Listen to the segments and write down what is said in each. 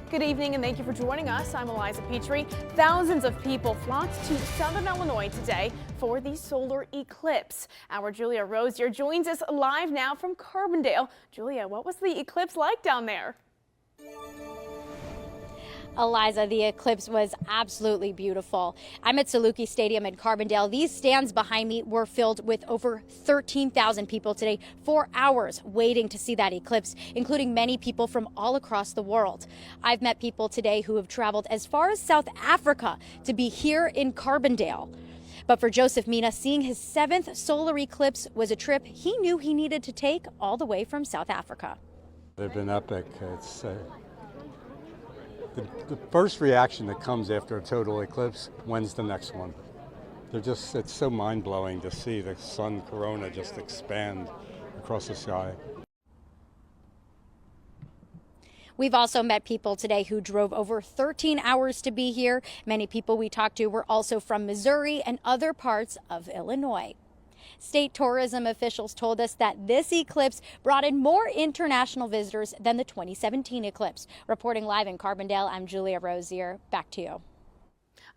Good evening and thank you for joining us. I'm Eliza Petrie. Thousands of people flocked to southern Illinois today for the solar eclipse. Our Julia Rosier joins us live now from Carbondale. Julia, what was the eclipse like down there? Eliza, the eclipse was absolutely beautiful. I'm at Saluki Stadium in Carbondale. These stands behind me were filled with over 13,000 people today, 4 hours waiting to see that eclipse, including many people from all across the world. I've met people today who have traveled as far as South Africa to be here in Carbondale. But for Joseph Mina, seeing his 7th solar eclipse was a trip he knew he needed to take all the way from South Africa. They've been epic. It's the first reaction that comes after a total eclipse, when's the next one? It's so mind-blowing to see the sun corona just expand across the sky. We've also met people today who drove over 13 hours to be here. Many people we talked to were also from Missouri and other parts of Illinois. State tourism officials told us that this eclipse brought in more international visitors than the 2017 eclipse. Reporting live in Carbondale, I'm Julia Rosier. Back to you.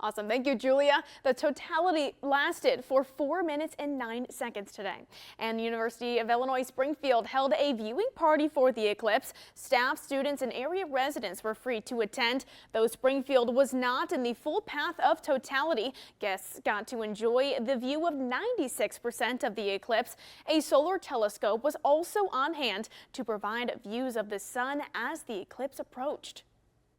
Awesome. Thank you, Julia. The totality lasted for 4 minutes and 9 seconds today. And the University of Illinois Springfield held a viewing party for the eclipse. Staff, students, and area residents were free to attend, though Springfield was not in the full path of totality. Guests got to enjoy the view of 96% of the eclipse. A solar telescope was also on hand to provide views of the sun as the eclipse approached.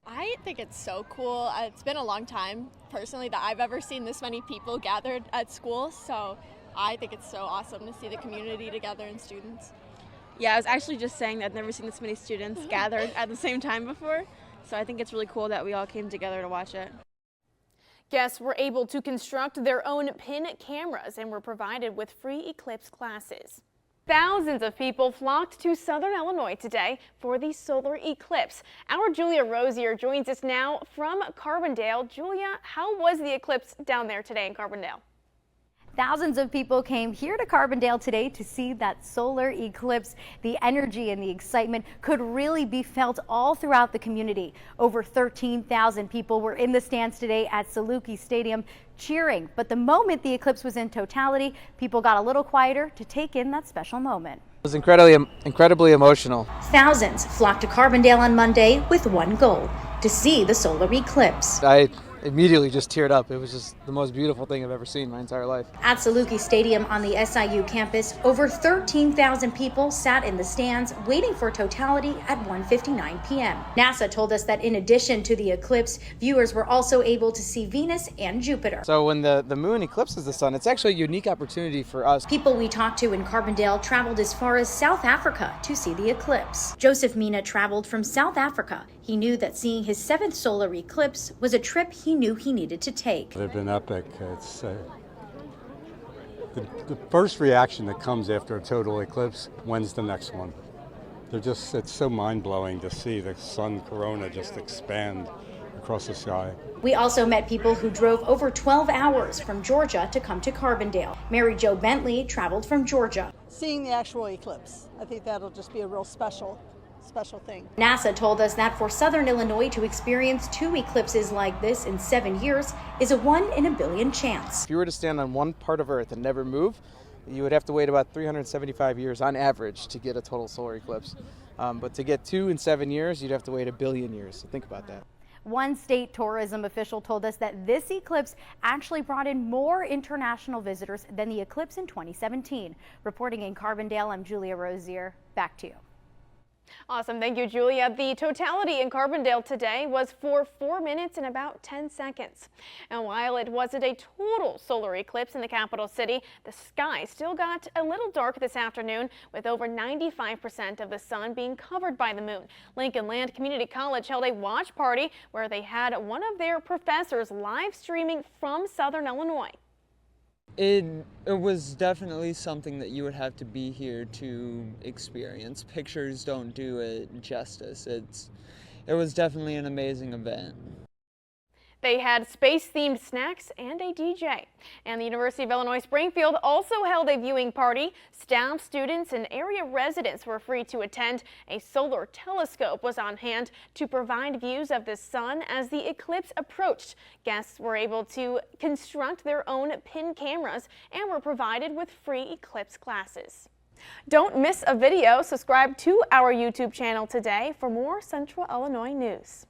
I think it's so cool. It's been a long time, personally, that I've ever seen this many people gathered at school, so I think it's so awesome to see the community together and students. Yeah, I was actually just saying that I've never seen this many students gathered at the same time before, so I think it's really cool that we all came together to watch it. Guests were able to construct their own pin cameras and were provided with free eclipse classes. Thousands of people flocked to southern Illinois today for the solar eclipse. Our Julia Rosier joins us now from Carbondale. Julia, how was the eclipse down there today in Carbondale? Thousands of people came here to Carbondale today to see that solar eclipse. The energy and the excitement could really be felt all throughout the community. Over 13,000 people were in the stands today at Saluki Stadium cheering. But the moment the eclipse was in totality, people got a little quieter to take in that special moment. It was incredibly emotional. Thousands flocked to Carbondale on Monday with one goal: to see the solar eclipse. I immediately just teared up. It was just the most beautiful thing I've ever seen in my entire life. At Saluki Stadium on the SIU campus, over 13,000 people sat in the stands waiting for totality at 1:59 p.m. NASA told us that in addition to the eclipse, viewers were also able to see Venus and Jupiter. So when the moon eclipses the sun, it's actually a unique opportunity for us. People we talked to in Carbondale traveled as far as South Africa to see the eclipse. Joseph Mina traveled from South Africa. He knew that seeing his 7th solar eclipse was a trip he knew he needed to take. They've been epic. It's the first reaction that comes after a total eclipse, when's the next one? It's so mind-blowing to see the sun corona just expand across the sky. We also met people who drove over 12 hours from Georgia to come to Carbondale. Mary Jo Bentley traveled from Georgia. Seeing the actual eclipse, I think that'll just be a real special thing. NASA told us that for southern Illinois to experience 2 eclipses like this in 7 years is a 1 in a billion chance. If you were to stand on one part of Earth and never move, you would have to wait about 375 years on average to get a total solar eclipse. But to get 2 in 7 years, you'd have to wait 1 billion years. So think about that. One state tourism official told us that this eclipse actually brought in more international visitors than the eclipse in 2017. Reporting in Carbondale, I'm Julia Rosier. Back to you. Awesome. Thank you, Julia. The totality in Carbondale today was for 4 minutes and about 10 seconds. And while it wasn't a total solar eclipse in the capital city, the sky still got a little dark this afternoon, with over 95% of the sun being covered by the moon. Lincoln Land Community College held a watch party where they had one of their professors live streaming from southern Illinois. It was definitely something that you would have to be here to experience. Pictures don't do it justice. It was definitely an amazing event. They had space-themed snacks and a DJ. And the University of Illinois Springfield also held a viewing party. Staff, students, and area residents were free to attend. A solar telescope was on hand to provide views of the sun as the eclipse approached. Guests were able to construct their own pin cameras and were provided with free eclipse glasses. Don't miss a video. Subscribe to our YouTube channel today for more Central Illinois news.